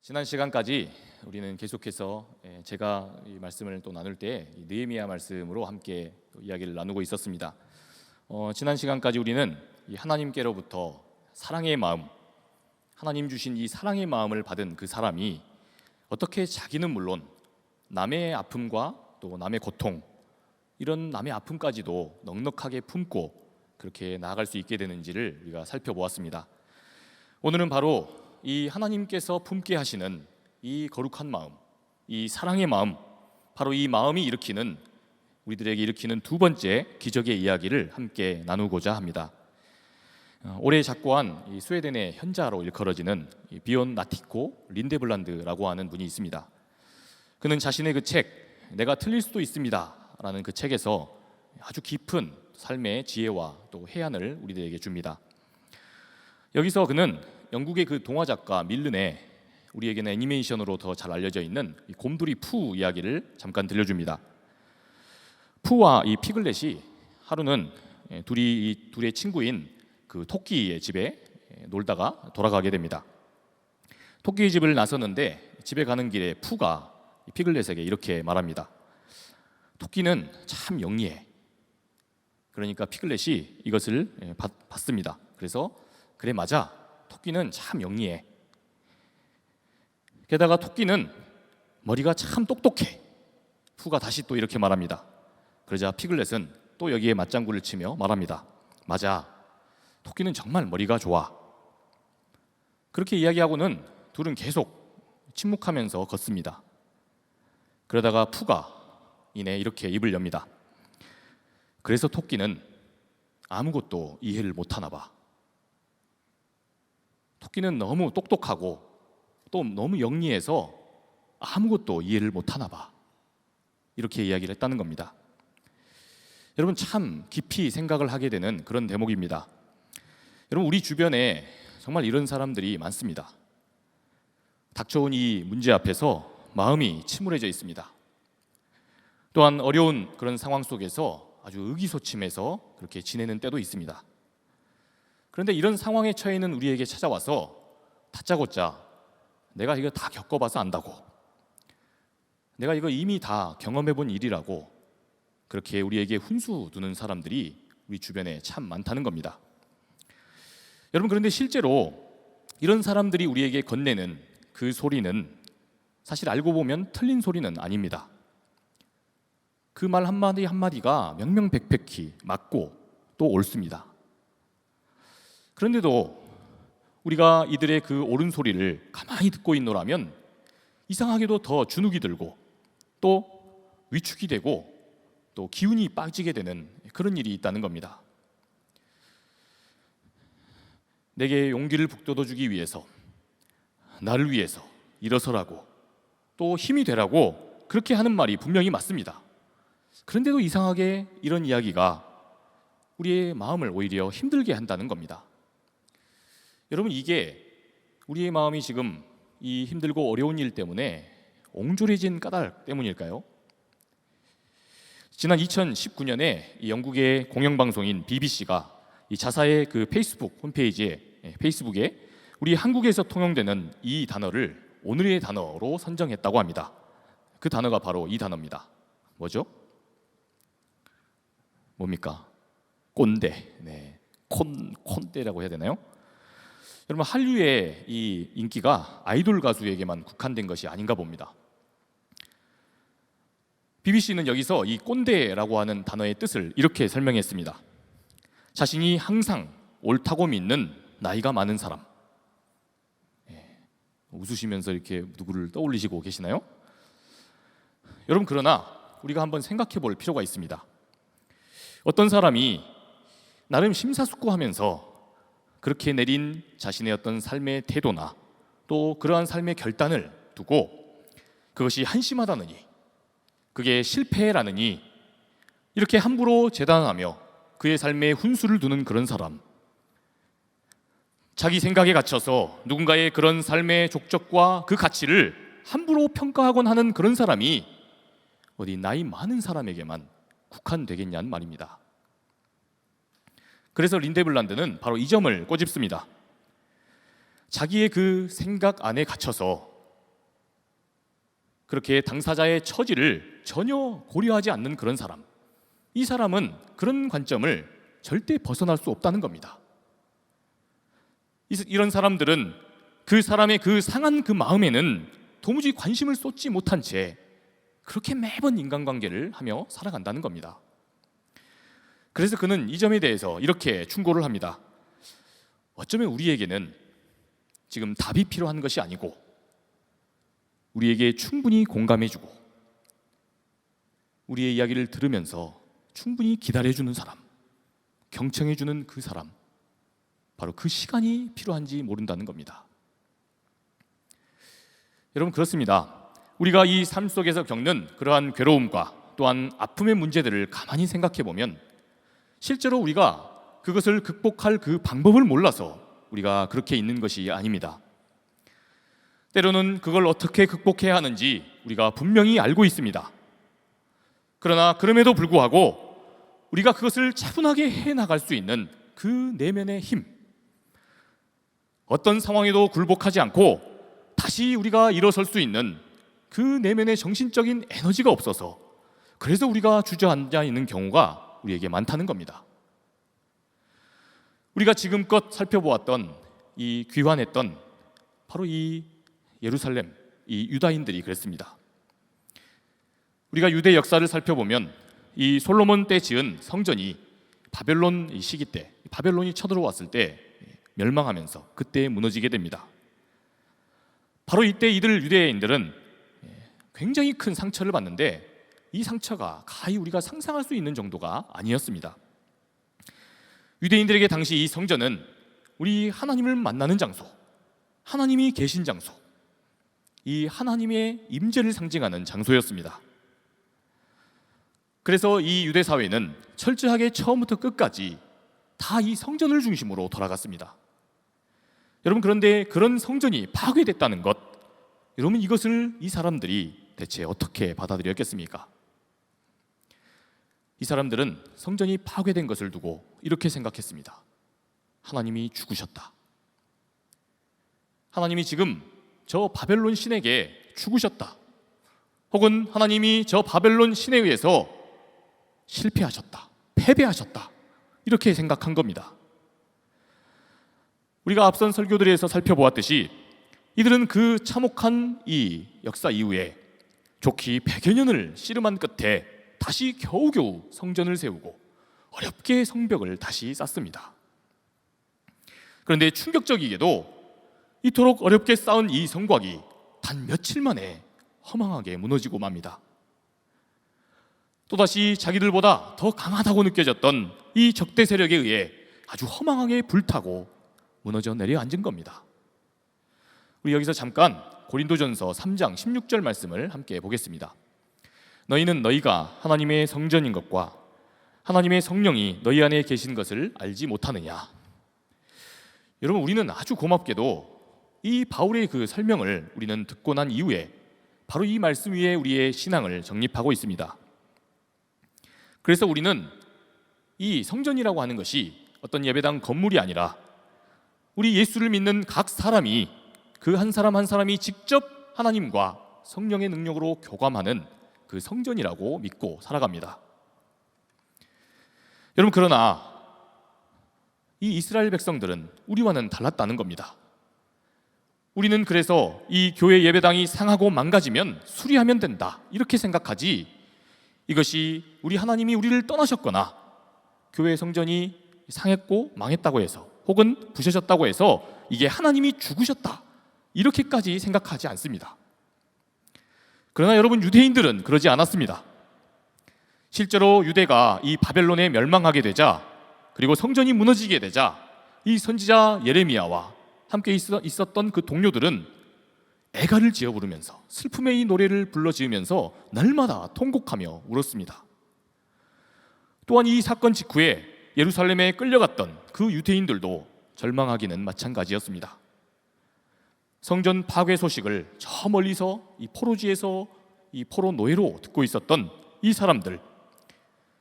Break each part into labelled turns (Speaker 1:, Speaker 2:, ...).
Speaker 1: 지난 시간까지 우리는 계속해서 제가 이 말씀을 또 나눌 때 느헤미야 말씀으로 함께 이야기를 나누고 있었습니다. 지난 시간까지 우리는 이 하나님께로부터 사랑의 마음, 하나님 주신 이 사랑의 마음을 받은 그 사람이 어떻게 자기는 물론 남의 아픔과 또 남의 고통, 이런 남의 아픔까지도 넉넉하게 품고 그렇게 나아갈 수 있게 되는지를 우리가 살펴보았습니다. 오늘은 바로 이 하나님께서 품게 하시는 이 거룩한 마음, 이 사랑의 마음, 바로 이 마음이 우리들에게 일으키는 두 번째 기적의 이야기를 함께 나누고자 합니다. 올해 작고한 이 스웨덴의 현자로 일컬어지는 비온 나티코 린데블란드라고 하는 분이 있습니다. 그는 자신의 그 책, 내가 틀릴 수도 있습니다 라는 그 책에서 아주 깊은 삶의 지혜와 또 해안을 우리들에게 줍니다. 여기서 그는 영국의 그 동화 작가 밀른의, 우리에게는 애니메이션으로 더 잘 알려져 있는 이 곰돌이 푸 이야기를 잠깐 들려줍니다. 푸와 이 피글렛이 하루는 둘의 친구인 그 토끼의 집에 놀다가 돌아가게 됩니다. 토끼의 집을 나섰는데 집에 가는 길에 푸가 피글렛에게 이렇게 말합니다. 토끼는 참 영리해. 그러니까 피글렛이 이것을 받습니다. 그래서 그래, 맞아, 토끼는 참 영리해. 게다가 토끼는 머리가 참 똑똑해. 푸가 다시 또 이렇게 말합니다. 그러자 피글렛은 또 여기에 맞장구를 치며 말합니다. 맞아, 토끼는 정말 머리가 좋아. 그렇게 이야기하고는 둘은 계속 침묵하면서 걷습니다. 그러다가 푸가 이내 이렇게 입을 엽니다. 그래서 토끼는 아무것도 이해를 못하나 봐. 토끼는 너무 똑똑하고 또 너무 영리해서 아무것도 이해를 못하나 봐. 이렇게 이야기를 했다는 겁니다. 여러분, 참 깊이 생각을 하게 되는 그런 대목입니다. 여러분, 우리 주변에 정말 이런 사람들이 많습니다. 닥쳐온 이 문제 앞에서 마음이 침울해져 있습니다. 또한 어려운 그런 상황 속에서 아주 의기소침해서 그렇게 지내는 때도 있습니다. 그런데 이런 상황에 처해 있는 우리에게 찾아와서 다짜고짜 내가 이거 다 겪어봐서 안다고, 내가 이거 이미 다 경험해본 일이라고 그렇게 우리에게 훈수 두는 사람들이 우리 주변에 참 많다는 겁니다. 여러분, 그런데 실제로 이런 사람들이 우리에게 건네는 그 소리는 사실 알고 보면 틀린 소리는 아닙니다. 그 말 한마디 한마디가 명명백백히 맞고 또 옳습니다. 그런데도 우리가 이들의 그 옳은 소리를 가만히 듣고 있노라면 이상하게도 더 주눅이 들고 또 위축이 되고 또 기운이 빠지게 되는 그런 일이 있다는 겁니다. 내게 용기를 북돋워주기 위해서, 나를 위해서 일어서라고, 또 힘이 되라고 그렇게 하는 말이 분명히 맞습니다. 그런데도 이상하게 이런 이야기가 우리의 마음을 오히려 힘들게 한다는 겁니다. 여러분, 이게 우리의 마음이 지금 이 힘들고 어려운 일 때문에 옹졸해진 까닭 때문일까요? 지난 2019년에 이 영국의 공영방송인 BBC가 이 자사의 그 페이스북 홈페이지에, 페이스북에 우리 한국에서 통용되는 이 단어를 오늘의 단어로 선정했다고 합니다. 그 단어가 바로 이 단어입니다. 뭐죠? 뭡니까? 꼰대. 네, 콘대라고 해야 되나요? 여러분, 한류의 이 인기가 아이돌 가수에게만 국한된 것이 아닌가 봅니다. BBC는 여기서 이 꼰대라고 하는 단어의 뜻을 이렇게 설명했습니다. 자신이 항상 옳다고 믿는 나이가 많은 사람. 웃으시면서 이렇게 누구를 떠올리시고 계시나요? 여러분, 그러나 우리가 한번 생각해 볼 필요가 있습니다. 어떤 사람이 나름 심사숙고하면서 그렇게 내린 자신의 어떤 삶의 태도나 또 그러한 삶의 결단을 두고 그것이 한심하다느니, 그게 실패라느니 이렇게 함부로 재단하며 그의 삶에 훈수를 두는 그런 사람, 자기 생각에 갇혀서 누군가의 그런 삶의 족적과 그 가치를 함부로 평가하곤 하는 그런 사람이 어디 나이 많은 사람에게만 국한되겠냐는 말입니다. 그래서 린데블란드는 바로 이 점을 꼬집습니다. 자기의 그 생각 안에 갇혀서 그렇게 당사자의 처지를 전혀 고려하지 않는 그런 사람, 이 사람은 그런 관점을 절대 벗어날 수 없다는 겁니다. 이런 사람들은 그 사람의 그 상한 그 마음에는 도무지 관심을 쏟지 못한 채 그렇게 매번 인간관계를 하며 살아간다는 겁니다. 그래서 그는 이 점에 대해서 이렇게 충고를 합니다. 어쩌면 우리에게는 지금 답이 필요한 것이 아니고 우리에게 충분히 공감해주고 우리의 이야기를 들으면서 충분히 기다려주는 사람, 경청해주는 그 사람, 바로 그 시간이 필요한지 모른다는 겁니다. 여러분, 그렇습니다. 우리가 이 삶 속에서 겪는 그러한 괴로움과 또한 아픔의 문제들을 가만히 생각해 보면 실제로 우리가 그것을 극복할 그 방법을 몰라서 우리가 그렇게 있는 것이 아닙니다. 때로는 그걸 어떻게 극복해야 하는지 우리가 분명히 알고 있습니다. 그러나 그럼에도 불구하고 우리가 그것을 차분하게 해나갈 수 있는 그 내면의 힘, 어떤 상황에도 굴복하지 않고 다시 우리가 일어설 수 있는 그 내면의 정신적인 에너지가 없어서 그래서 우리가 주저앉아 있는 경우가 우리에게 많다는 겁니다. 우리가 지금껏 살펴보았던 이 귀환했던 바로 이 예루살렘, 이 유다인들이 그랬습니다. 우리가 유대 역사를 살펴보면 이 솔로몬 때 지은 성전이 바벨론 시기 때, 바벨론이 쳐들어왔을 때 멸망하면서 그때 무너지게 됩니다. 바로 이때 이들 유대인들은 굉장히 큰 상처를 받는데 이 상처가 가히 우리가 상상할 수 있는 정도가 아니었습니다. 유대인들에게 당시 이 성전은 우리 하나님을 만나는 장소, 하나님이 계신 장소, 이 하나님의 임재를 상징하는 장소였습니다. 그래서 이 유대 사회는 철저하게 처음부터 끝까지 다 이 성전을 중심으로 돌아갔습니다. 여러분, 그런데 그런 성전이 파괴됐다는 것, 여러분 이것을 이 사람들이 대체 어떻게 받아들였겠습니까? 이 사람들은 성전이 파괴된 것을 두고 이렇게 생각했습니다. 하나님이 죽으셨다. 하나님이 지금 저 바벨론 신에게 죽으셨다. 혹은 하나님이 저 바벨론 신에 의해서 실패하셨다. 패배하셨다. 이렇게 생각한 겁니다. 우리가 앞선 설교들에서 살펴보았듯이 이들은 그 참혹한 이 역사 이후에 좋기 100여 년을 씨름한 끝에 다시 겨우겨우 성전을 세우고 어렵게 성벽을 다시 쌓습니다. 그런데 충격적이게도 이토록 어렵게 쌓은 이 성곽이 단 며칠 만에 허망하게 무너지고 맙니다. 또다시 자기들보다 더 강하다고 느껴졌던 이 적대 세력에 의해 아주 허망하게 불타고 무너져 내려앉은 겁니다. 우리 여기서 잠깐 고린도전서 3장 16절 말씀을 함께 보겠습니다. 너희는 너희가 하나님의 성전인 것과 하나님의 성령이 너희 안에 계신 것을 알지 못하느냐. 여러분, 우리는 아주 고맙게도 이 바울의 그 설명을 우리는 듣고 난 이후에 바로 이 말씀 위에 우리의 신앙을 정립하고 있습니다. 그래서 우리는 이 성전이라고 하는 것이 어떤 예배당 건물이 아니라 우리 예수를 믿는 각 사람이 그 한 사람 한 사람이 직접 하나님과 성령의 능력으로 교감하는 그 성전이라고 믿고 살아갑니다. 여러분, 그러나 이 이스라엘 백성들은 우리와는 달랐다는 겁니다. 우리는 그래서 이 교회 예배당이 상하고 망가지면 수리하면 된다 이렇게 생각하지, 이것이 우리 하나님이 우리를 떠나셨거나 교회 성전이 상했고 망했다고 해서 혹은 부셔졌다고 해서 이게 하나님이 죽으셨다 이렇게까지 생각하지 않습니다. 그러나 여러분, 유대인들은 그러지 않았습니다. 실제로 유대가 이 바벨론에 멸망하게 되자, 그리고 성전이 무너지게 되자 이 선지자 예레미야와 함께 있었던 그 동료들은 애가를 지어 부르면서 슬픔의 이 노래를 불러 지으면서 날마다 통곡하며 울었습니다. 또한 이 사건 직후에 예루살렘에 끌려갔던 그 유대인들도 절망하기는 마찬가지였습니다. 성전 파괴 소식을 저 멀리서 이 포로지에서 이 포로 노예로 듣고 있었던 이 사람들,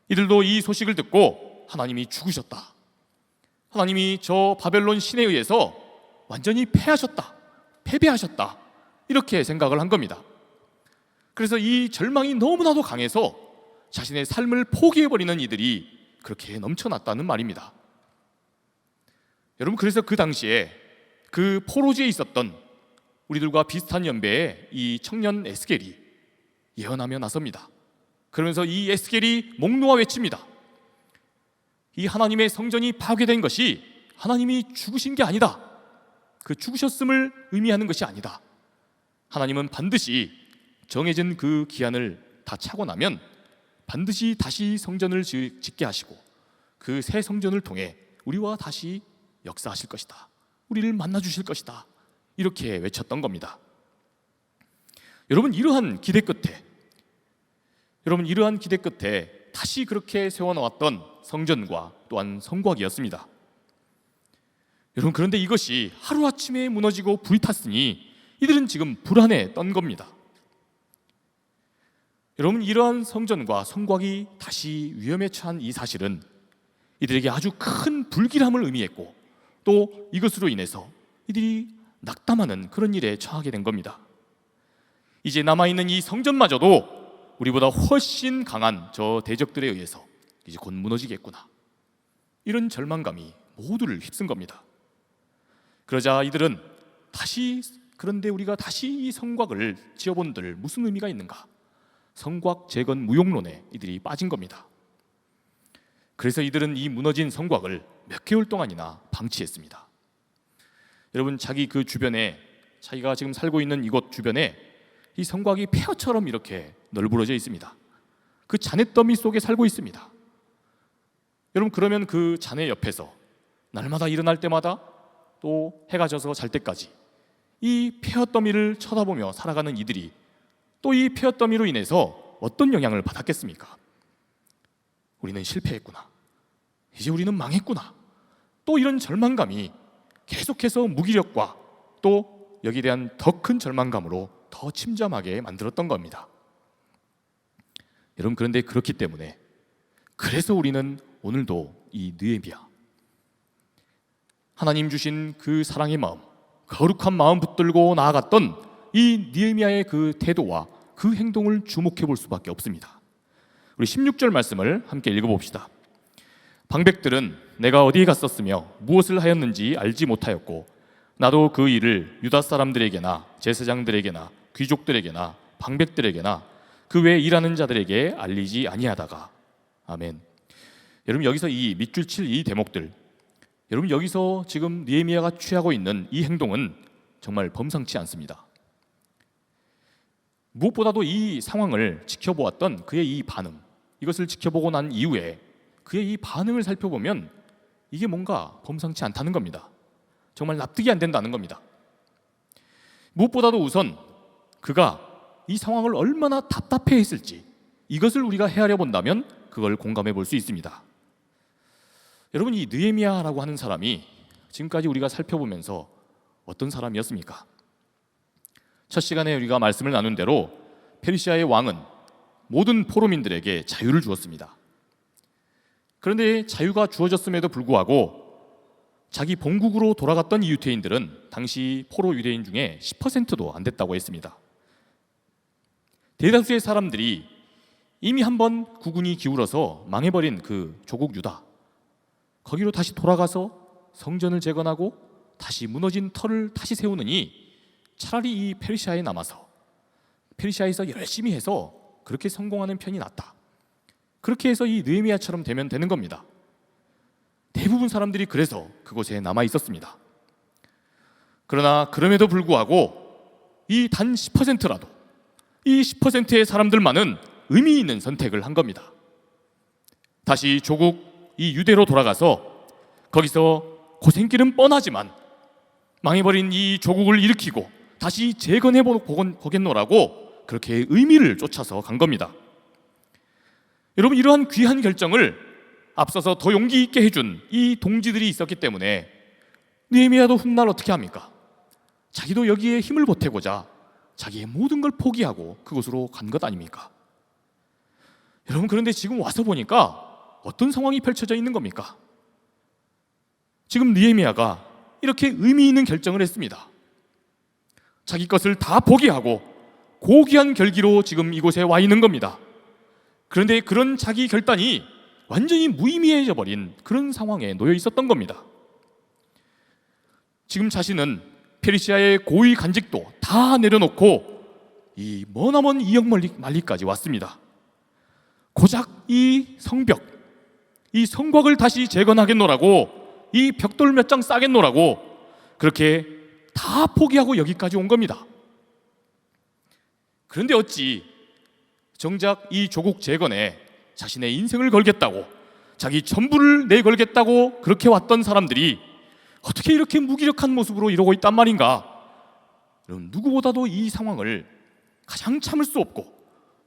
Speaker 1: 이들도 이 소식을 듣고 하나님이 죽으셨다, 하나님이 저 바벨론 신에 의해서 완전히 패하셨다, 패배하셨다 이렇게 생각을 한 겁니다. 그래서 이 절망이 너무나도 강해서 자신의 삶을 포기해버리는 이들이 그렇게 넘쳐났다는 말입니다. 여러분, 그래서 그 당시에 그 포로지에 있었던 우리들과 비슷한 연배의 이 청년 에스겔이 예언하며 나섭니다. 그러면서 이 에스겔이 목 놓아 외칩니다. 이 하나님의 성전이 파괴된 것이 하나님이 죽으신 게 아니다. 그 죽으셨음을 의미하는 것이 아니다. 하나님은 반드시 정해진 그 기한을 다 차고 나면 반드시 다시 성전을 짓게 하시고 그 새 성전을 통해 우리와 다시 역사하실 것이다. 우리를 만나 주실 것이다. 이렇게 외쳤던 겁니다. 여러분, 이러한 기대 끝에 다시 그렇게 세워놓았던 성전과 또한 성곽이었습니다. 여러분, 그런데 이것이 하루아침에 무너지고 불이 탔으니 이들은 지금 불안에 떤 겁니다. 여러분, 이러한 성전과 성곽이 다시 위험에 처한 이 사실은 이들에게 아주 큰 불길함을 의미했고, 또 이것으로 인해서 이들이 낙담하는 그런 일에 처하게 된 겁니다. 이제 남아있는 이 성전마저도 우리보다 훨씬 강한 저 대적들에 의해서 이제 곧 무너지겠구나, 이런 절망감이 모두를 휩쓴 겁니다. 그러자 이들은 그런데 우리가 다시 이 성곽을 지어본들 무슨 의미가 있는가, 성곽 재건 무용론에 이들이 빠진 겁니다. 그래서 이들은 이 무너진 성곽을 몇 개월 동안이나 방치했습니다. 여러분, 자기 그 주변에, 자기가 지금 살고 있는 이곳 주변에 이 성곽이 폐허처럼 이렇게 널브러져 있습니다. 그 잔해더미 속에 살고 있습니다. 여러분, 그러면 그 잔해 옆에서 날마다 일어날 때마다 또 해가 져서 잘 때까지 이 폐허더미를 쳐다보며 살아가는 이들이 또 이 폐허더미로 인해서 어떤 영향을 받았겠습니까? 우리는 실패했구나, 이제 우리는 망했구나, 또 이런 절망감이 계속해서 무기력과 또 여기에 대한 더 큰 절망감으로 더 침잠하게 만들었던 겁니다. 여러분, 그런데 그렇기 때문에 그래서 우리는 오늘도 이 느헤미야, 하나님 주신 그 사랑의 마음, 거룩한 마음 붙들고 나아갔던 이 느헤미야의 그 태도와 그 행동을 주목해 볼 수밖에 없습니다. 우리 16절 말씀을 함께 읽어봅시다. 방백들은 내가 어디에 갔었으며 무엇을 하였는지 알지 못하였고 나도 그 일을 유다 사람들에게나 제사장들에게나 귀족들에게나 방백들에게나 그 외에 일하는 자들에게 알리지 아니하다가. 아멘. 여러분, 여기서 이 밑줄 칠 이 대목들, 여러분, 여기서 지금 느헤미야가 취하고 있는 이 행동은 정말 범상치 않습니다. 무엇보다도 이 상황을 지켜보았던 그의 이 반응, 이것을 지켜보고 난 이후에 그의 이 반응을 살펴보면 이게 뭔가 범상치 않다는 겁니다. 정말 납득이 안 된다는 겁니다. 무엇보다도 우선 그가 이 상황을 얼마나 답답해했을지, 이것을 우리가 헤아려 본다면 그걸 공감해 볼 수 있습니다. 여러분, 이 느헤미야라고 하는 사람이 지금까지 우리가 살펴보면서 어떤 사람이었습니까? 첫 시간에 우리가 말씀을 나눈 대로 페르시아의 왕은 모든 포로민들에게 자유를 주었습니다. 그런데 자유가 주어졌음에도 불구하고 자기 본국으로 돌아갔던 이 유대인들은 당시 포로 유대인 중에 10%도 안 됐다고 했습니다. 대다수의 사람들이 이미 한번 국운이 기울어서 망해버린 그 조국 유다, 거기로 다시 돌아가서 성전을 재건하고 다시 무너진 터를 다시 세우느니 차라리 이 페르시아에 남아서 페르시아에서 열심히 해서 그렇게 성공하는 편이 낫다, 그렇게 해서 이 느헤미야처럼 되면 되는 겁니다. 대부분 사람들이 그래서 그곳에 남아 있었습니다. 그러나 그럼에도 불구하고 이 단 10%라도, 이 10%의 사람들만은 의미 있는 선택을 한 겁니다. 다시 조국 이 유대로 돌아가서 거기서 고생길은 뻔하지만 망해버린 이 조국을 일으키고 다시 재건해 보겠노라고 그렇게 의미를 쫓아서 간 겁니다. 여러분, 이러한 귀한 결정을 앞서서 더 용기 있게 해준 이 동지들이 있었기 때문에 느헤미야도 훗날 어떻게 합니까? 자기도 여기에 힘을 보태고자 자기의 모든 걸 포기하고 그곳으로 간 것 아닙니까? 여러분, 그런데 지금 와서 보니까 어떤 상황이 펼쳐져 있는 겁니까? 지금 느헤미야가 이렇게 의미 있는 결정을 했습니다. 자기 것을 다 포기하고 고귀한 결기로 지금 이곳에 와 있는 겁니다. 그런데 그런 자기 결단이 완전히 무의미해져 버린 그런 상황에 놓여 있었던 겁니다. 지금 자신은 페르시아의 고위 간직도 다 내려놓고 이 머나먼 이역만리까지 왔습니다. 고작 이 성벽, 이 성곽을 다시 재건하겠노라고, 이 벽돌 몇 장 싸겠노라고 그렇게 다 포기하고 여기까지 온 겁니다. 그런데 어찌 정작 이 조국 재건에 자신의 인생을 걸겠다고, 자기 전부를 내걸겠다고 그렇게 왔던 사람들이 어떻게 이렇게 무기력한 모습으로 이러고 있단 말인가? 여러분, 누구보다도 이 상황을 가장 참을 수 없고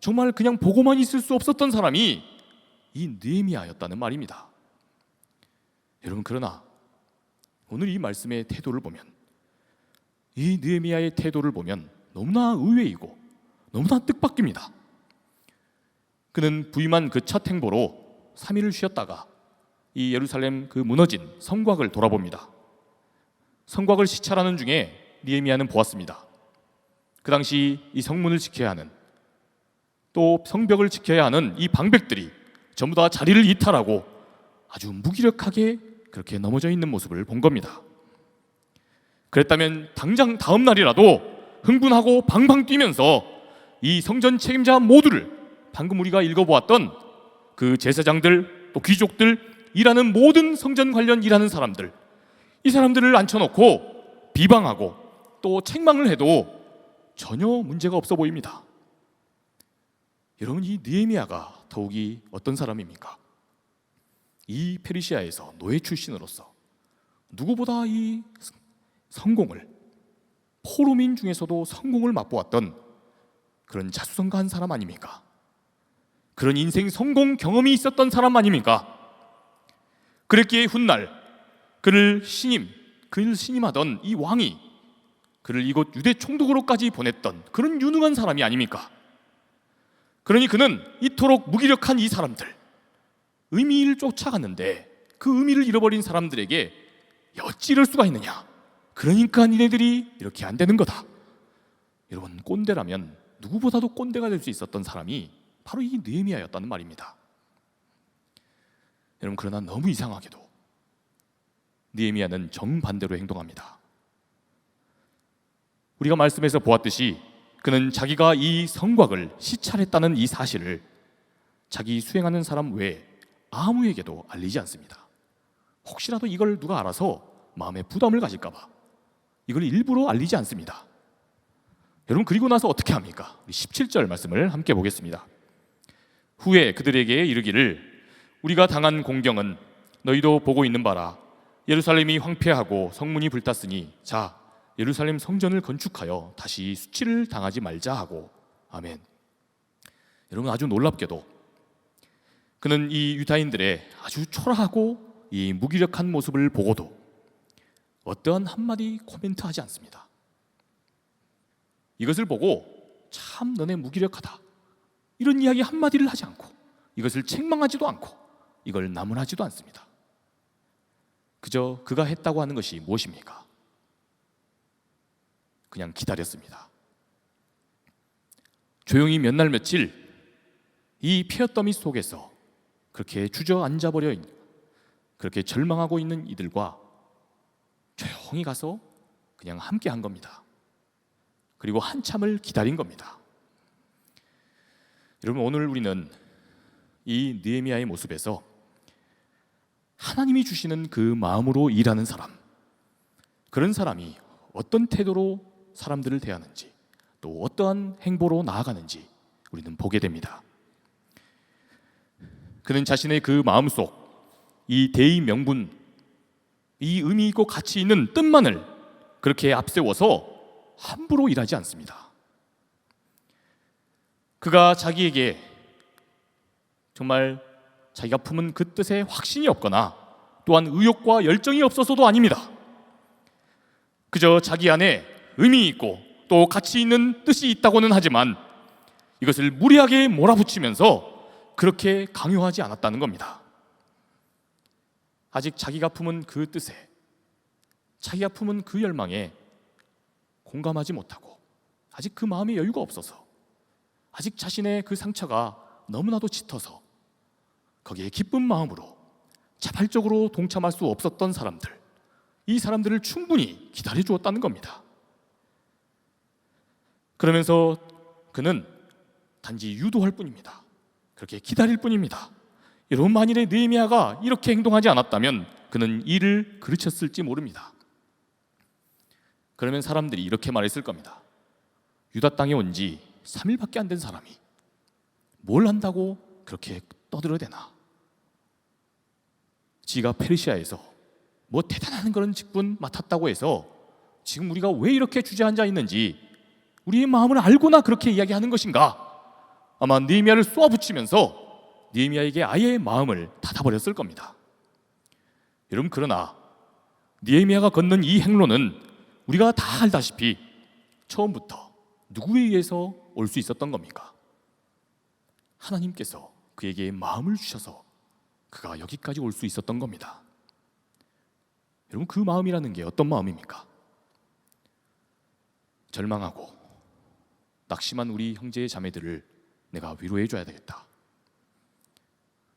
Speaker 1: 정말 그냥 보고만 있을 수 없었던 사람이 이 느헤미야였다는 말입니다. 여러분, 그러나 오늘 이 말씀의 태도를 보면, 이 느헤미야의 태도를 보면 너무나 의외이고 너무나 뜻밖입니다. 그는 부임한 그 첫 행보로 3일을 쉬었다가 이 예루살렘 그 무너진 성곽을 돌아봅니다. 성곽을 시찰하는 중에 느헤미야는 보았습니다. 그 당시 이 성문을 지켜야 하는, 또 성벽을 지켜야 하는 이 방백들이 전부 다 자리를 이탈하고 아주 무기력하게 그렇게 넘어져 있는 모습을 본 겁니다. 그랬다면 당장 다음 날이라도 흥분하고 방방 뛰면서 이 성전 책임자 모두를, 방금 우리가 읽어보았던 그 제사장들, 또 귀족들, 일하는 모든 성전 관련 일하는 사람들, 이 사람들을 앉혀놓고 비방하고 또 책망을 해도 전혀 문제가 없어 보입니다. 여러분, 이 느헤미야가 더욱이 어떤 사람입니까? 이 페르시아에서 노예 출신으로서 누구보다 이 성공을, 포로민 중에서도 성공을 맛보았던 그런 자수성가한 사람 아닙니까? 그런 인생 성공 경험이 있었던 사람 아닙니까? 그랬기에 훗날 그를 신임하던 이 왕이 그를 이곳 유대 총독으로까지 보냈던 그런 유능한 사람이 아닙니까? 그러니 그는 이토록 무기력한 이 사람들, 의미를 쫓아갔는데 그 의미를 잃어버린 사람들에게 어찌 이럴 수가 있느냐, 그러니까 니네들이 이렇게 안 되는 거다. 여러분, 꼰대라면 누구보다도 꼰대가 될 수 있었던 사람이 바로 이 느헤미야였다는 말입니다. 여러분, 그러나 너무 이상하게도 느헤미야는 정반대로 행동합니다. 우리가 말씀에서 보았듯이 그는 자기가 이 성곽을 시찰했다는 이 사실을 자기 수행하는 사람 외에 아무에게도 알리지 않습니다. 혹시라도 이걸 누가 알아서 마음에 부담을 가질까 봐 이걸 일부러 알리지 않습니다. 여러분, 그리고 나서 어떻게 합니까? 17절 말씀을 함께 보겠습니다. 후에 그들에게 이르기를 우리가 당한 공경은 너희도 보고 있는 바라. 예루살렘이 황폐하고 성문이 불탔으니 자, 예루살렘 성전을 건축하여 다시 수치를 당하지 말자 하고. 아멘. 여러분, 아주 놀랍게도 그는 이 유다인들의 아주 초라하고 이 무기력한 모습을 보고도 어떠한 한마디 코멘트하지 않습니다. 이것을 보고 참 너네 무기력하다, 이런 이야기 한마디를 하지 않고, 이것을 책망하지도 않고, 이걸 나무라지도 않습니다. 그저 그가 했다고 하는 것이 무엇입니까? 그냥 기다렸습니다. 조용히 몇 날 며칠 이 폐허더미 속에서 그렇게 주저앉아버려 있는, 그렇게 절망하고 있는 이들과 조용히 가서 그냥 함께 한 겁니다. 그리고 한참을 기다린 겁니다. 여러분, 오늘 우리는 이 느헤미야의 모습에서 하나님이 주시는 그 마음으로 일하는 사람, 그런 사람이 어떤 태도로 사람들을 대하는지, 또 어떠한 행보로 나아가는지 우리는 보게 됩니다. 그는 자신의 그 마음속 이 대의 명분, 이 의미 있고 가치 있는 뜻만을 그렇게 앞세워서 함부로 일하지 않습니다. 그가 자기에게 정말 자기가 품은 그 뜻에 확신이 없거나 또한 의욕과 열정이 없어서도 아닙니다. 그저 자기 안에 의미 있고 또 가치 있는 뜻이 있다고는 하지만 이것을 무리하게 몰아붙이면서 그렇게 강요하지 않았다는 겁니다. 아직 자기가 품은 그 뜻에, 자기가 품은 그 열망에 공감하지 못하고 아직 그 마음의 여유가 없어서, 아직 자신의 그 상처가 너무나도 짙어서 거기에 기쁜 마음으로 자발적으로 동참할 수 없었던 사람들, 이 사람들을 충분히 기다려 주었다는 겁니다. 그러면서 그는 단지 유도할 뿐입니다. 그렇게 기다릴 뿐입니다. 여러분, 만일에 느헤미야가 이렇게 행동하지 않았다면 그는 이를 그르쳤을지 모릅니다. 그러면 사람들이 이렇게 말했을 겁니다. 유다 땅에 온 지 3일밖에 안 된 사람이 뭘 한다고 그렇게 떠들어대나? 지가 페르시아에서 뭐 대단한 그런 직분 맡았다고 해서 지금 우리가 왜 이렇게 주저앉아 있는지 우리의 마음을 알고나 그렇게 이야기하는 것인가? 아마 느헤미야를 쏘아붙이면서 느헤미야에게 아예 마음을 닫아버렸을 겁니다. 여러분, 그러나 느헤미야가 걷는 이 행로는 우리가 다 알다시피 처음부터 누구에 의해서 올 수 있었던 겁니까? 하나님께서 그에게 마음을 주셔서 그가 여기까지 올 수 있었던 겁니다. 여러분, 그 마음이라는 게 어떤 마음입니까? 절망하고 낙심한 우리 형제 자매들을 내가 위로해 줘야 되겠다.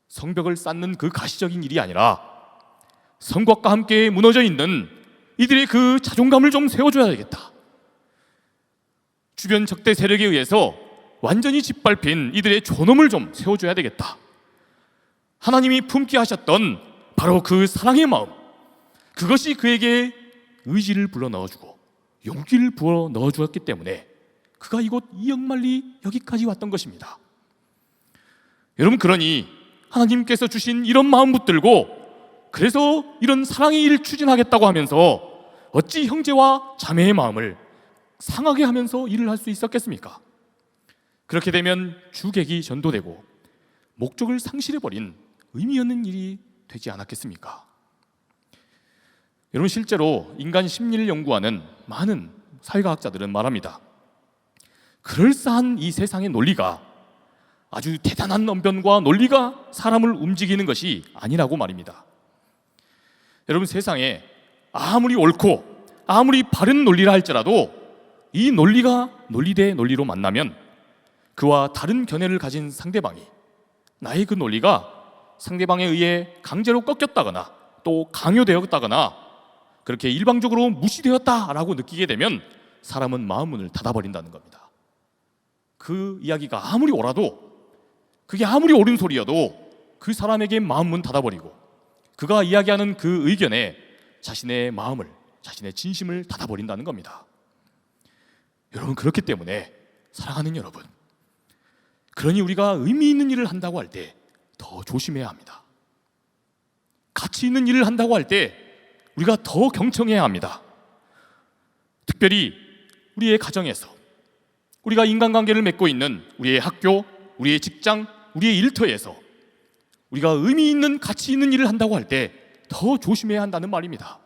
Speaker 1: 성벽을 쌓는 그 가시적인 일이 아니라 성곽과 함께 무너져 있는 이들의 그 자존감을 좀 세워줘야 되겠다. 주변 적대 세력에 의해서 완전히 짓밟힌 이들의 존엄을 좀 세워줘야 되겠다. 하나님이 품게 하셨던 바로 그 사랑의 마음, 그것이 그에게 의지를 불어 넣어주고 용기를 부어 넣어주었기 때문에 그가 이곳 이 역말리 여기까지 왔던 것입니다. 여러분, 그러니 하나님께서 주신 이런 마음 붙들고 그래서 이런 사랑의 일을 추진하겠다고 하면서 어찌 형제와 자매의 마음을 상하게 하면서 일을 할 수 있었겠습니까? 그렇게 되면 주객이 전도되고 목적을 상실해버린 의미 없는 일이 되지 않았겠습니까? 여러분, 실제로 인간 심리를 연구하는 많은 사회과학자들은 말합니다. 그럴싸한 이 세상의 논리가 아주 대단한 언변과 논리가 사람을 움직이는 것이 아니라고 말입니다. 여러분, 세상에 아무리 옳고 아무리 바른 논리라 할지라도 이 논리가 논리 대 논리로 만나면 그와 다른 견해를 가진 상대방이 나의 그 논리가 상대방에 의해 강제로 꺾였다거나 또 강요되었다거나 그렇게 일방적으로 무시되었다라고 느끼게 되면 사람은 마음문을 닫아버린다는 겁니다. 그 이야기가 아무리 옳아도, 그게 아무리 옳은 소리여도 그 사람에게 마음문 닫아버리고 그가 이야기하는 그 의견에 자신의 마음을, 자신의 진심을 닫아버린다는 겁니다. 여러분, 그렇기 때문에 사랑하는 여러분, 그러니 우리가 의미 있는 일을 한다고 할 때 더 조심해야 합니다. 가치 있는 일을 한다고 할 때 우리가 더 경청해야 합니다. 특별히 우리의 가정에서, 우리가 인간관계를 맺고 있는 우리의 학교, 우리의 직장, 우리의 일터에서 우리가 의미 있는 가치 있는 일을 한다고 할 때 더 조심해야 한다는 말입니다.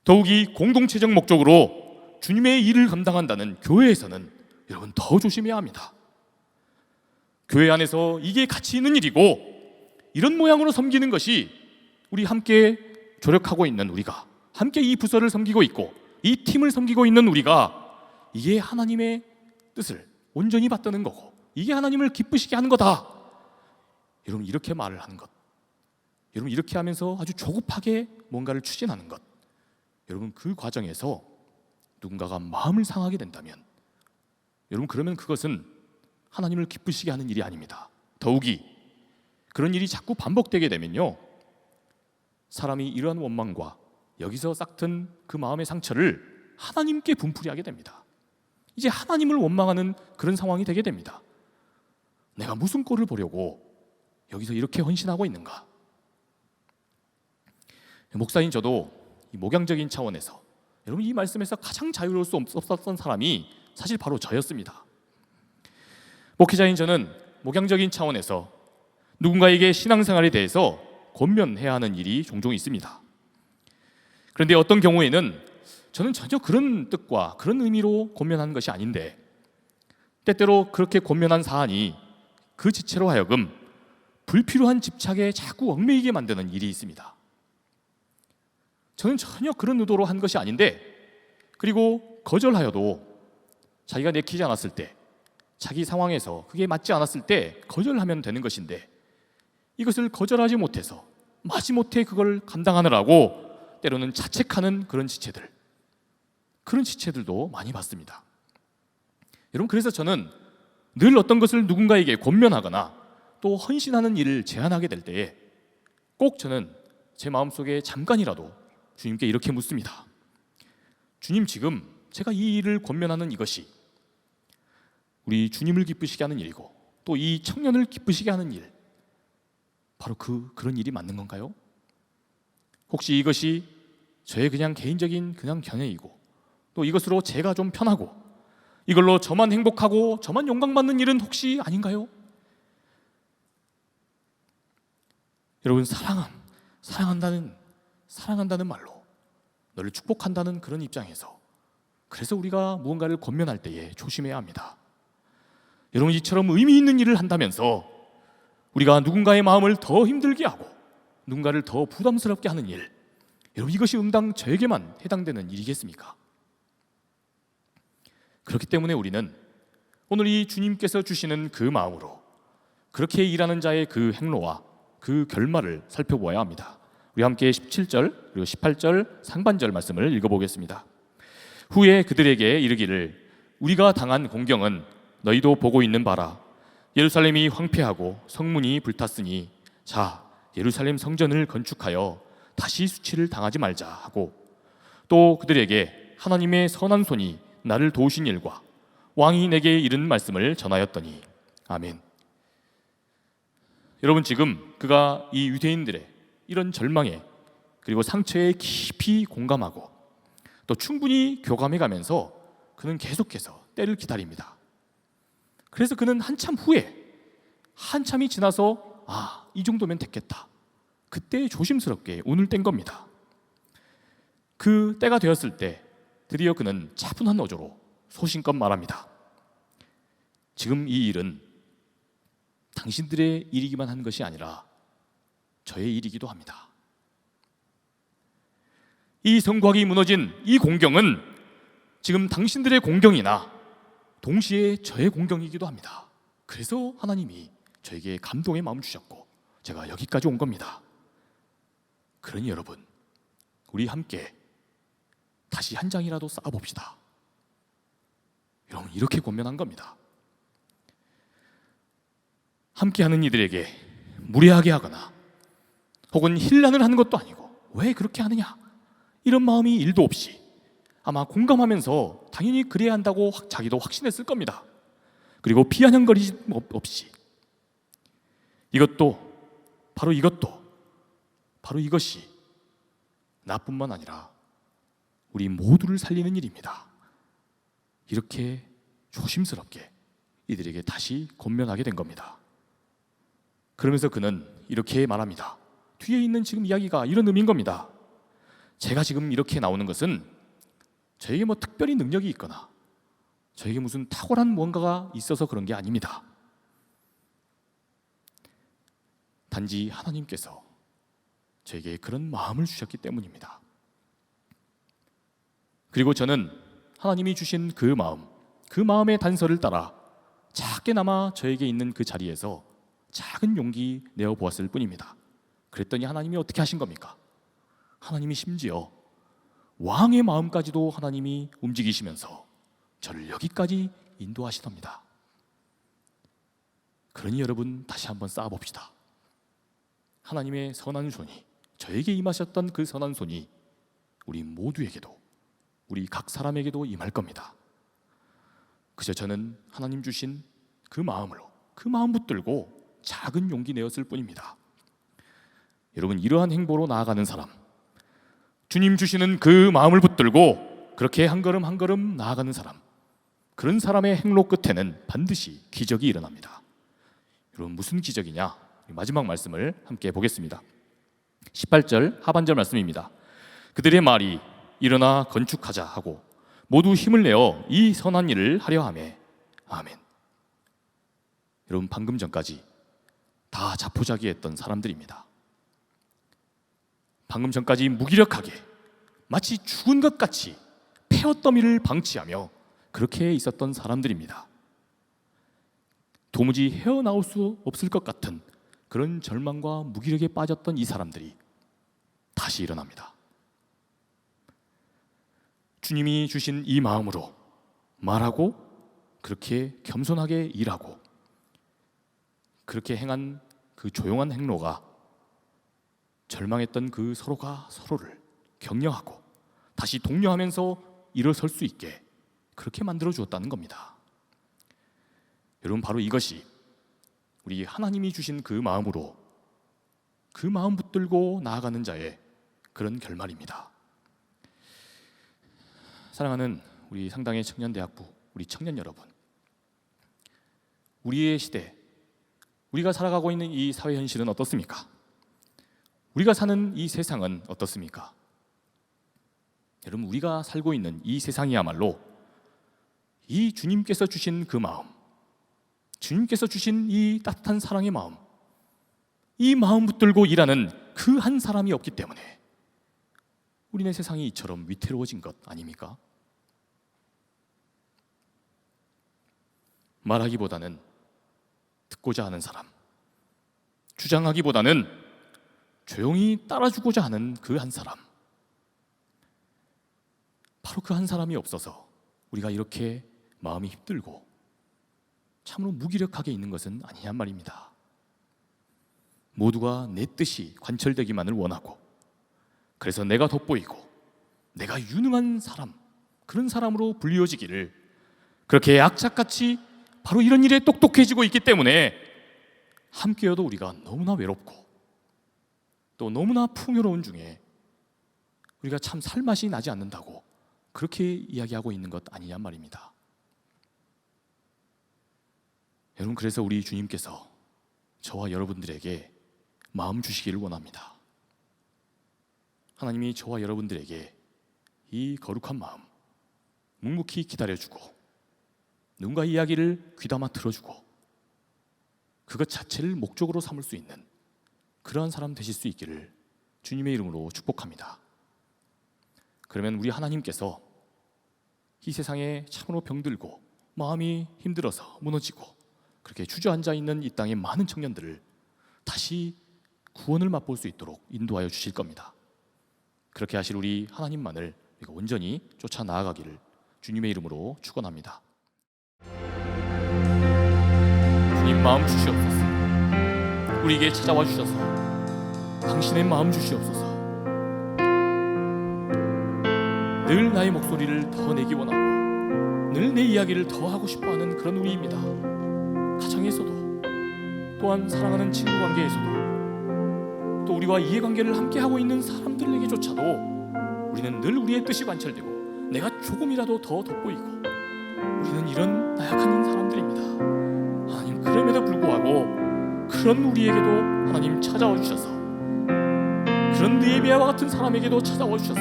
Speaker 1: 더욱이 공동체적 목적으로 주님의 일을 감당한다는 교회에서는 여러분 더 조심해야 합니다. 교회 안에서 이게 가치 있는 일이고 이런 모양으로 섬기는 것이 우리 함께 조력하고 있는 우리가, 함께 이 부서를 섬기고 있고 이 팀을 섬기고 있는 우리가 이게 하나님의 뜻을 온전히 받드는 거고 이게 하나님을 기쁘시게 하는 거다. 여러분, 이렇게 말을 하는 것, 여러분 이렇게 하면서 아주 조급하게 뭔가를 추진하는 것, 여러분 그 과정에서 누군가가 마음을 상하게 된다면 여러분 그러면 그것은 하나님을 기쁘시게 하는 일이 아닙니다. 더욱이 그런 일이 자꾸 반복되게 되면요, 사람이 이러한 원망과 여기서 싹튼 그 마음의 상처를 하나님께 분풀이하게 됩니다. 이제 하나님을 원망하는 그런 상황이 되게 됩니다. 내가 무슨 꼴을 보려고 여기서 이렇게 헌신하고 있는가? 목사인 저도 이 목양적인 차원에서 여러분 이 말씀에서 가장 자유로울 수 없었던 사람이 사실 바로 저였습니다. 목회자인 저는 목양적인 차원에서 누군가에게 신앙생활에 대해서 권면해야 하는 일이 종종 있습니다. 그런데 어떤 경우에는 저는 전혀 그런 뜻과 그런 의미로 권면하는 것이 아닌데 때때로 그렇게 권면한 사안이 그 지체로 하여금 불필요한 집착에 자꾸 얽매이게 만드는 일이 있습니다. 저는 전혀 그런 의도로 한 것이 아닌데 그리고 거절하여도 자기가 내키지 않았을 때, 자기 상황에서 그게 맞지 않았을 때 거절하면 되는 것인데, 이것을 거절하지 못해서 마지못해 그걸 감당하느라고 때로는 자책하는 그런 지체들도 많이 봤습니다. 여러분, 그래서 저는 늘 어떤 것을 누군가에게 권면하거나 또 헌신하는 일을 제안하게 될 때에 꼭 저는 제 마음속에 잠깐이라도 주님께 이렇게 묻습니다. 주님, 지금 제가 이 일을 권면하는 이것이 우리 주님을 기쁘시게 하는 일이고 또 이 청년을 기쁘시게 하는 일, 바로 그런 일이 맞는 건가요? 혹시 이것이 저의 그냥 개인적인 그냥 견해이고 또 이것으로 제가 좀 편하고 이걸로 저만 행복하고 저만 영광받는 일은 혹시 아닌가요? 여러분, 사랑한다는 말로 너를 축복한다는 그런 입장에서, 그래서 우리가 무언가를 권면할 때에 조심해야 합니다. 여러분, 이처럼 의미 있는 일을 한다면서 우리가 누군가의 마음을 더 힘들게 하고 누군가를 더 부담스럽게 하는 일, 여러분, 이것이 응당 저에게만 해당되는 일이겠습니까? 그렇기 때문에 우리는 오늘 이 주님께서 주시는 그 마음으로 그렇게 일하는 자의 그 행로와 그 결말을 살펴보아야 합니다. 우리 함께 17절 그리고 18절 상반절 말씀을 읽어보겠습니다. 후에 그들에게 이르기를 우리가 당한 공경은 너희도 보고 있는 바라. 예루살렘이 황폐하고 성문이 불탔으니 자, 예루살렘 성전을 건축하여 다시 수치를 당하지 말자 하고, 또 그들에게 하나님의 선한 손이 나를 도우신 일과 왕이 내게 이른 말씀을 전하였더니. 아멘. 여러분, 지금 그가 이 유대인들의 이런 절망에 그리고 상처에 깊이 공감하고 또 충분히 교감해 가면서 그는 계속해서 때를 기다립니다. 그래서 그는 한참이 지나서 이 정도면 됐겠다, 그때 조심스럽게 운을 뗀 겁니다. 그 때가 되었을 때 드디어 그는 차분한 어조로 소신껏 말합니다. 지금 이 일은 당신들의 일이기만 한 것이 아니라 저의 일이기도 합니다. 이 성곽이 무너진 이 공경은 지금 당신들의 공경이나 동시에 저의 공경이기도 합니다. 그래서 하나님이 저에게 감동의 마음을 주셨고 제가 여기까지 온 겁니다. 그러니 여러분, 우리 함께 다시 한 장이라도 쌓아봅시다. 여러분, 이렇게 권면한 겁니다. 함께하는 이들에게 무례하게 하거나 혹은 힐난을 하는 것도 아니고 왜 그렇게 하느냐, 이런 마음이 1도 없이 아마 공감하면서 당연히 그래야 한다고 자기도 확신했을 겁니다. 그리고 비아냥거리지 없이 바로 이것이 나뿐만 아니라 우리 모두를 살리는 일입니다. 이렇게 조심스럽게 이들에게 다시 권면하게 된 겁니다. 그러면서 그는 이렇게 말합니다. 뒤에 있는 지금 이야기가 이런 의미인 겁니다. 제가 지금 이렇게 나오는 것은 저에게 특별히 능력이 있거나 저에게 무슨 탁월한 무언가가 있어서 그런 게 아닙니다. 단지 하나님께서 저에게 그런 마음을 주셨기 때문입니다. 그리고 저는 하나님이 주신 그 마음의 단서를 따라 작게나마 저에게 있는 그 자리에서 작은 용기 내어 보았을 뿐입니다. 그랬더니 하나님이 어떻게 하신 겁니까? 하나님이 심지어 왕의 마음까지도 하나님이 움직이시면서 저를 여기까지 인도하시답니다. 그러니 여러분, 다시 한번 쌓아봅시다. 하나님의 선한 손이, 저에게 임하셨던 그 선한 손이 우리 모두에게도, 우리 각 사람에게도 임할 겁니다. 그저 저는 하나님 주신 그 마음으로, 그 마음 붙들고 작은 용기 내었을 뿐입니다. 여러분, 이러한 행보로 나아가는 사람, 주님 주시는 그 마음을 붙들고 그렇게 한 걸음 한 걸음 나아가는 사람, 그런 사람의 행로 끝에는 반드시 기적이 일어납니다. 여러분, 무슨 기적이냐? 마지막 말씀을 함께 보겠습니다. 18절 하반절 말씀입니다. 그들의 말이 일어나 건축하자 하고 모두 힘을 내어 이 선한 일을 하려 하매. 아멘. 여러분, 방금 전까지 다 자포자기했던 사람들입니다. 방금 전까지 무기력하게 마치 죽은 것 같이 폐허더미를 방치하며 그렇게 있었던 사람들입니다. 도무지 헤어나올 수 없을 것 같은 그런 절망과 무기력에 빠졌던 이 사람들이 다시 일어납니다. 주님이 주신 이 마음으로 말하고 그렇게 겸손하게 일하고 그렇게 행한 그 조용한 행로가 절망했던 그 서로가 서로를 격려하고 다시 독려하면서 일어설 수 있게 그렇게 만들어 주었다는 겁니다. 여러분, 바로 이것이 우리 하나님이 주신 그 마음으로 그 마음 붙들고 나아가는 자의 그런 결말입니다. 사랑하는 우리 상당의 청년대학부, 우리 청년 여러분, 우리의 시대, 우리가 살아가고 있는 이 사회 현실은 어떻습니까? 우리가 사는 이 세상은 어떻습니까? 여러분, 우리가 살고 있는 이 세상이야말로 이 주님께서 주신 그 마음, 주님께서 주신 이 따뜻한 사랑의 마음, 이 마음 붙들고 일하는 그 한 사람이 없기 때문에 우리네 세상이 이처럼 위태로워진 것 아닙니까? 말하기보다는 듣고자 하는 사람, 주장하기보다는 조용히 따라주고자 하는 그 한 사람, 바로 그 한 사람이 없어서 우리가 이렇게 마음이 힘들고 참으로 무기력하게 있는 것은 아니냔 말입니다. 모두가 내 뜻이 관철되기만을 원하고, 그래서 내가 돋보이고 내가 유능한 사람, 그런 사람으로 불리워지기를, 그렇게 악착같이 바로 이런 일에 똑똑해지고 있기 때문에 함께여도 우리가 너무나 외롭고 또 너무나 풍요로운 중에 우리가 참 살맛이 나지 않는다고 그렇게 이야기하고 있는 것 아니냔 말입니다. 여러분, 그래서 우리 주님께서 저와 여러분들에게 마음 주시기를 원합니다. 하나님이 저와 여러분들에게 이 거룩한 마음, 묵묵히 기다려주고 누군가 이야기를 귀담아 들어주고 그것 자체를 목적으로 삼을 수 있는 그러한 사람 되실 수 있기를 주님의 이름으로 축복합니다. 그러면 우리 하나님께서 이 세상에 참으로 병들고 마음이 힘들어서 무너지고 그렇게 주저앉아 있는 이 땅의 많은 청년들을 다시 구원을 맛볼 수 있도록 인도하여 주실 겁니다. 그렇게 하실 우리 하나님만을 우리가 온전히 쫓아 나아가기를 주님의 이름으로 축원합니다. 주님, 마음 주시옵소서. 우리에게 찾아와 주셔서 당신의 마음 주시옵소서. 늘 나의 목소리를 더 내기 원하고 늘 내 이야기를 더 하고 싶어하는 그런 우리입니다. 가정에서도, 또한 사랑하는 친구 관계에서도, 또 우리와 이해관계를 함께하고 있는 사람들에게조차도 우리는 늘 우리의 뜻이 관철되고 내가 조금이라도 더 돋보이고 우리는 이런 나약한 사람들입니다. 하나님, 그럼에도 불구하고 그런 우리에게도 하나님 찾아와 주셔서, 그런 느헤미야와 같은 사람에게도 찾아와 주셔서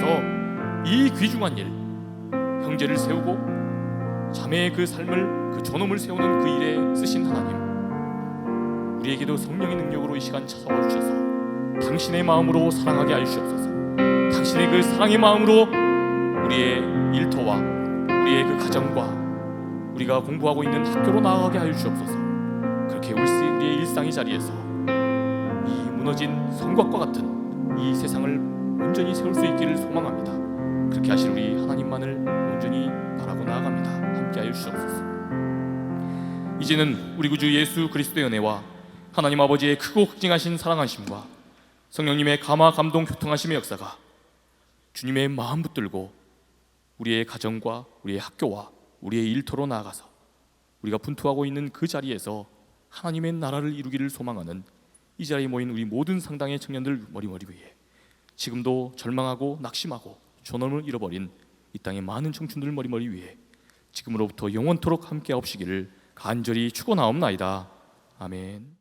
Speaker 1: 이 귀중한 일, 형제를 세우고 자매의 그 삶을, 그 존엄을 세우는 그 일에 쓰신 하나님, 우리에게도 성령의 능력으로 이 시간 찾아와 주셔서 당신의 마음으로 사랑하게 하여 주옵소서. 당신의 그 사랑의 마음으로 우리의 일터와 우리의 그 가정과 우리가 공부하고 있는 학교로 나아가게 하여 주옵소서. 그렇게 우리의 일상의 자리에서 이 무너진 성곽과 같은 이 세상을 온전히 세울 수 있기를 소망합니다. 그렇게 하실 우리 하나님만을 온전히 바라고 나아갑니다. 함께 하여 주옵소서. 이제는 우리 구주 예수 그리스도의 은혜와 하나님 아버지의 크고 극진하신 사랑하심과 성령님의 감화 감동 교통하심의 역사가 주님의 마음 붙들고 우리의 가정과 우리의 학교와 우리의 일터로 나아가서 우리가 분투하고 있는 그 자리에서 하나님의 나라를 이루기를 소망하는 이 자리에 모인 우리 모든 상당의 청년들 머리머리 위에, 지금도 절망하고 낙심하고 존엄을 잃어버린 이 땅의 많은 청춘들 머리머리 위에 지금으로부터 영원토록 함께 하옵시기를 간절히 축원하옵나이다. 아멘.